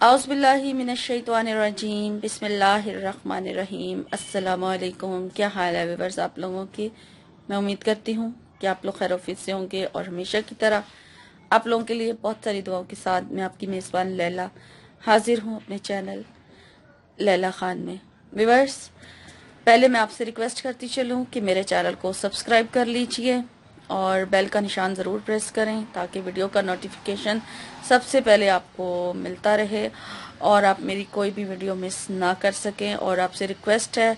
औज़ुबिल्लाहि मिनश्शैतानिर्रजीम बिस्मिल्लाहिर्रहमानिर्रहीम। अस्सलामु अलैकुम। क्या हाल है व्यूअर्स आप लोगों की? मैं उम्मीद करती हूँ कि आप लोग खैर से होंगे और हमेशा की तरह आप लोगों के लिए बहुत सारी दुआओं के साथ मैं आपकी मेज़बान लैला हाजिर हूँ अपने चैनल लैला खान में। व्यूअर्स, पहले मैं आपसे रिक्वेस्ट करती चलूँ कि मेरे चैनल को सब्सक्राइब कर लीजिए और बेल का निशान ज़रूर प्रेस करें ताकि वीडियो का नोटिफिकेशन सबसे पहले आपको मिलता रहे और आप मेरी कोई भी वीडियो मिस ना कर सकें। और आपसे रिक्वेस्ट है,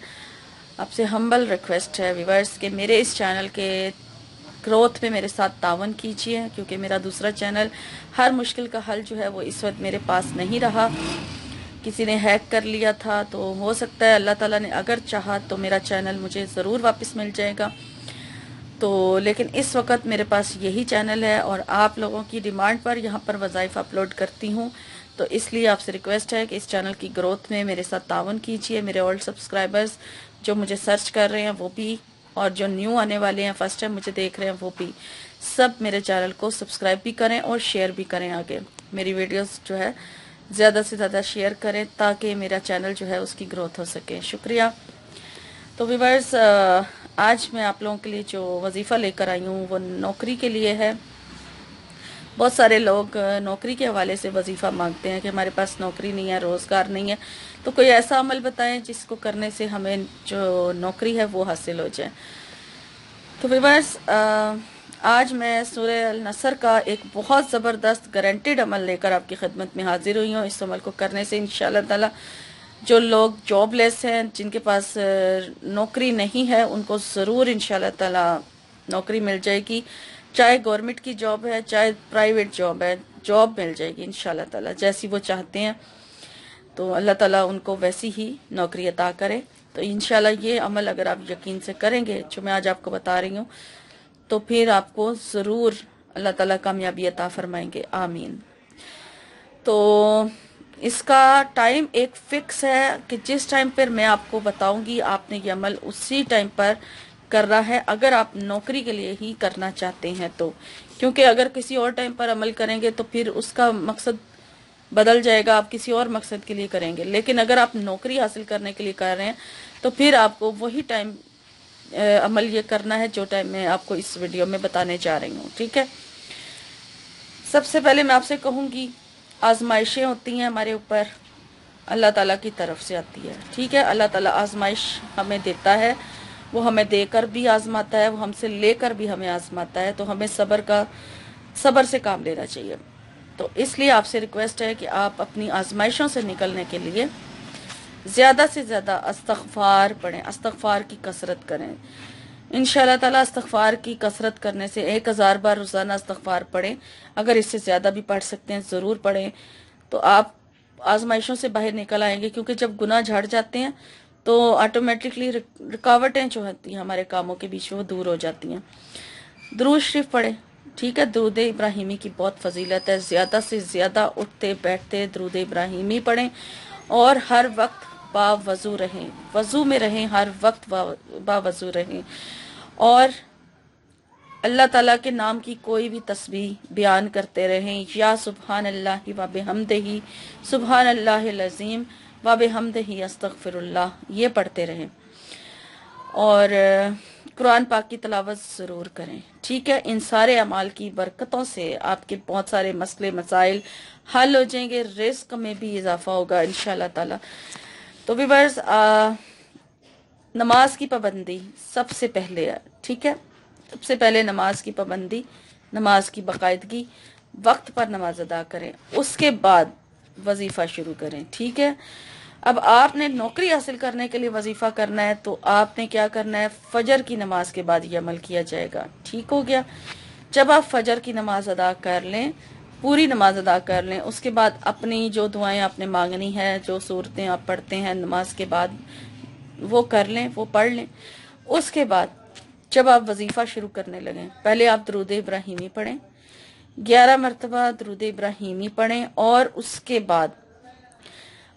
आपसे हम्बल रिक्वेस्ट है व्यूअर्स कि मेरे इस चैनल के ग्रोथ में मेरे साथ तावन कीजिए, क्योंकि मेरा दूसरा चैनल हर मुश्किल का हल जो है वो इस वक्त मेरे पास नहीं रहा। किसी ने हैक कर लिया था, तो हो सकता है अल्लाह ताला ने अगर चाहा तो मेरा चैनल मुझे ज़रूर वापस मिल जाएगा। तो लेकिन इस वक्त मेरे पास यही चैनल है और आप लोगों की डिमांड पर यहाँ पर वज़ाइफ अपलोड करती हूँ, तो इसलिए आपसे रिक्वेस्ट है कि इस चैनल की ग्रोथ में मेरे साथ तावन कीजिए। मेरे ओल्ड सब्सक्राइबर्स जो मुझे सर्च कर रहे हैं वो भी, और जो न्यू आने वाले हैं फर्स्ट टाइम मुझे देख रहे हैं वो भी, सब मेरे चैनल को सब्सक्राइब भी करें और शेयर भी करें। आगे मेरी वीडियोस जो है ज़्यादा से ज़्यादा शेयर करें ताकि मेरा चैनल जो है उसकी ग्रोथ हो सके। शुक्रिया। तो व्यूअर्स, आज मैं आप लोगों के लिए जो वजीफ़ा लेकर आई हूँ वो नौकरी के लिए है। बहुत सारे लोग नौकरी के हवाले से वजीफ़ा मांगते हैं कि हमारे पास नौकरी नहीं है, रोज़गार नहीं है, तो कोई ऐसा अमल बताएं जिसको करने से हमें जो नौकरी है वो हासिल हो जाए। तो व्यूअर्स, आज मैं सूरह अल नसर का एक बहुत ज़बरदस्त गारंटेड अमल लेकर आपकी खिदमत में हाजिर हुई हूँ। इस अमल को करने से इंशाअल्लाह ताला जो लोग जॉबलेस हैं, जिनके पास नौकरी नहीं है, उनको ज़रूर इंशाअल्लाह ताला नौकरी मिल जाएगी। चाहे गवर्नमेंट की जॉब है चाहे प्राइवेट जॉब है, जॉब मिल जाएगी इंशाअल्लाह ताला जैसी वो चाहते हैं। तो अल्लाह ताला उनको वैसी ही नौकरी अता करे। तो इंशाअल्लाह ये अमल अगर आप यकीन से करेंगे जो मैं आज आपको बता रही हूँ, तो फिर आपको ज़रूर अल्लाह ताला कामयाबी अता फरमाएंगे। आमीन। तो इसका टाइम एक फिक्स है कि जिस टाइम पर मैं आपको बताऊंगी आपने ये अमल उसी टाइम पर करना है, अगर आप नौकरी के लिए ही करना चाहते हैं तो। क्योंकि अगर किसी और टाइम पर अमल करेंगे तो फिर उसका मकसद बदल जाएगा, आप किसी और मकसद के लिए करेंगे। लेकिन अगर आप नौकरी हासिल करने के लिए कर रहे हैं तो फिर आपको वही टाइम अमल ये करना है जो टाइम मैं आपको इस वीडियो में बताने जा रही हूँ। ठीक है, सबसे पहले मैं आपसे कहूँगी, आजमाइशें होती हैं हमारे ऊपर, अल्लाह ताला की तरफ से आती है। ठीक है, अल्लाह ताला आजमाइश हमें देता है, वो हमें देकर भी आजमाता है, वो हमसे लेकर भी हमें आजमाता है। तो हमें सब्र से काम लेना चाहिए। तो इसलिए आपसे रिक्वेस्ट है कि आप अपनी आजमाइशों से निकलने के लिए ज़्यादा से ज़्यादा इस्तग़फ़ार पढ़ें, इस्तग़फ़ार की कसरत करें। इंशाअल्लाह ताला इस्तग़फ़ार की कसरत करने से 1000 बार रोज़ाना इस्तग़फ़ार पढ़ें। अगर इससे ज़्यादा भी पढ़ सकते हैं ज़रूर पढ़ें, तो आप आजमाइशों से बाहर निकल आएंगे। क्योंकि जब गुनाह झड़ जाते हैं तो ऑटोमेटिकली रुकावटें जो होती हैं हमारे कामों के बीच में वो दूर हो जाती हैं। दुरूद शरीफ पढ़ें। ठीक है, दुरूद इब्राहिमी की बहुत फजीलत है। ज़्यादा से ज़्यादा उठते बैठते दुरूद इब्राहिमी पढ़ें और हर वक्त बावज़ू रहें, वज़ू में रहें, हर वक्त बावज़ू रहें। और अल्लाह ताला के नाम की कोई भी तस्बीह बयान करते रहें। या सुबहान अल्लाह व बिहम्दिही, सुबहान अल्लाहिल अज़ीम व बिहम्दिही अस्तग़फिरुल्लाह, ये पढ़ते रहें। और कुरान पाक की तिलावत ज़रूर करें। ठीक है, इन सारे अमाल की बरकतों से आपके बहुत सारे मसले मसाइल हल हो जाएंगे, रिस्क में भी इजाफा होगा इंशाअल्लाह ताला। तो व्यूअर्स, नमाज की पाबंदी सबसे पहले है। ठीक है, सबसे पहले नमाज की पाबंदी, नमाज की बाकायदगी, वक्त पर नमाज अदा करें, उसके बाद वजीफा शुरू करें। ठीक है, अब आपने नौकरी हासिल करने के लिए वजीफा करना है तो आपने क्या करना है, फजर की नमाज के बाद ये अमल किया जाएगा। ठीक हो गया, जब आप फजर की नमाज अदा कर लें, पूरी नमाज अदा कर लें, उसके बाद अपनी जो दुआएं आपने मांगनी है, जो सूरतें आप पढ़ते हैं नमाज के बाद, वो कर लें, वो पढ़ लें। उसके बाद जब आप वजीफा शुरू करने लगें, पहले आप दुरूद इब्राहिमी पढ़ें, 11 मरतबा दुरूद इब्राहिमी पढ़ें और उसके बाद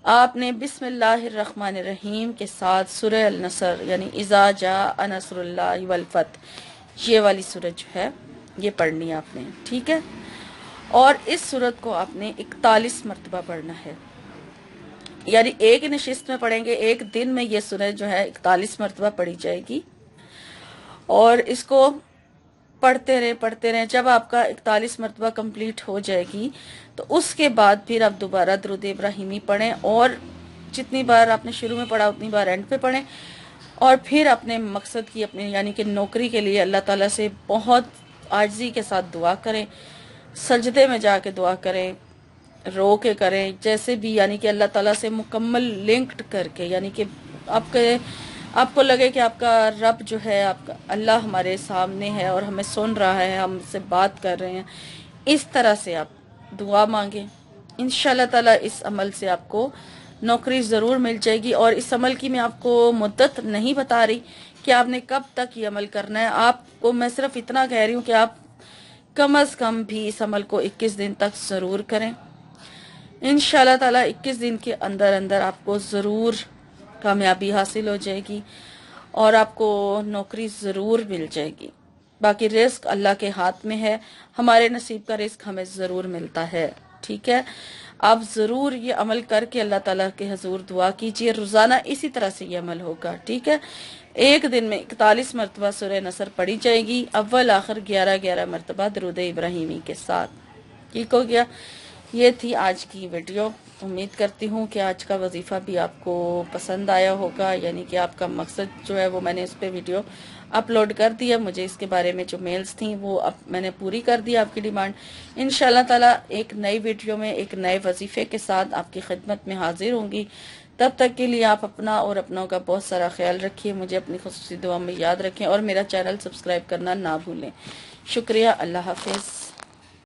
आपने बिस्मिल्लाहिर्रहमानिर्रहीम के साथ सूरह अल नसर यानी इज़ा जा नसरुल्लाहि वल फतह, ये वाली सूरत जो है ये पढ़नी है आपने। ठीक है, और इस सूरत को आपने 41 मरतबा पढ़ना है। यानी एक नशिस्त में पढ़ेंगे, एक दिन में ये सूरह जो है 41 मरतबा पढ़ी जाएगी। और इसको पढ़ते रहें। जब आपका 41 मरतबा कंप्लीट हो जाएगी तो उसके बाद फिर आप दोबारा दुरूद इब्राहिमी पढ़ें, और जितनी बार आपने शुरू में पढ़ा उतनी बार एंड पे पढ़ें। और फिर अपने मकसद की, अपने यानी कि नौकरी के लिए अल्लाह ताला से बहुत आजिज़ी के साथ दुआ करें, सजदे में जाके दुआ करें, रो के करें, जैसे भी, यानी कि अल्लाह ताला से मुकम्मल लिंक्ड करके, यानी कि आपको लगे कि आपका रब जो है, आपका अल्लाह हमारे सामने है और हमें सुन रहा है, हमसे बात कर रहे हैं। इस तरह से आप दुआ मांगे, इंशाल्लाह ताला इस अमल से आपको नौकरी ज़रूर मिल जाएगी। और इस अमल की मैं आपको मुद्दत नहीं बता रही कि आपने कब तक ये अमल करना है, आपको मैं सिर्फ इतना कह रही हूँ कि आप कम अज़ कम भी इस अमल को 21 दिन तक ज़रूर करें। इंशाल्लाह ताला 21 दिन के अंदर अंदर आपको ज़रूर कामयाबी हासिल हो जाएगी और आपको नौकरी ज़रूर मिल जाएगी। बाकी रिस्क अल्लाह के हाथ में है, हमारे नसीब का रिस्क हमें ज़रूर मिलता है। ठीक है, आप ज़रूर ये अमल करके अल्लाह ताला के हजूर दुआ कीजिए। रोज़ाना इसी तरह से ये अमल होगा। ठीक है, एक दिन में 41 मरतबा सूरह नसर पढ़ी जाएगी, अव्वल आखिर 11-11 मरतबा दुरूद इब्राहिमी के साथ। ठीक हो गया, ये थी आज की वीडियो। उम्मीद करती हूँ कि आज का वजीफ़ा भी आपको पसंद आया होगा, यानी कि आपका मकसद जो है वो मैंने इस पे वीडियो अपलोड कर दिया। मुझे इसके बारे में जो मेल्स थी वो अब मैंने पूरी कर दी आपकी डिमांड। इंशाल्लाह ताला एक नई वीडियो में एक नए वजीफ़े के साथ आपकी खिदमत में हाजिर होंगी। तब तक के लिए आप अपना और अपनों का बहुत सारा ख्याल रखिए, मुझे अपनी खुसूसी दुआ में याद रखें और मेरा चैनल सब्सक्राइब करना ना भूलें। शुक्रिया, अल्लाह हाफिज़।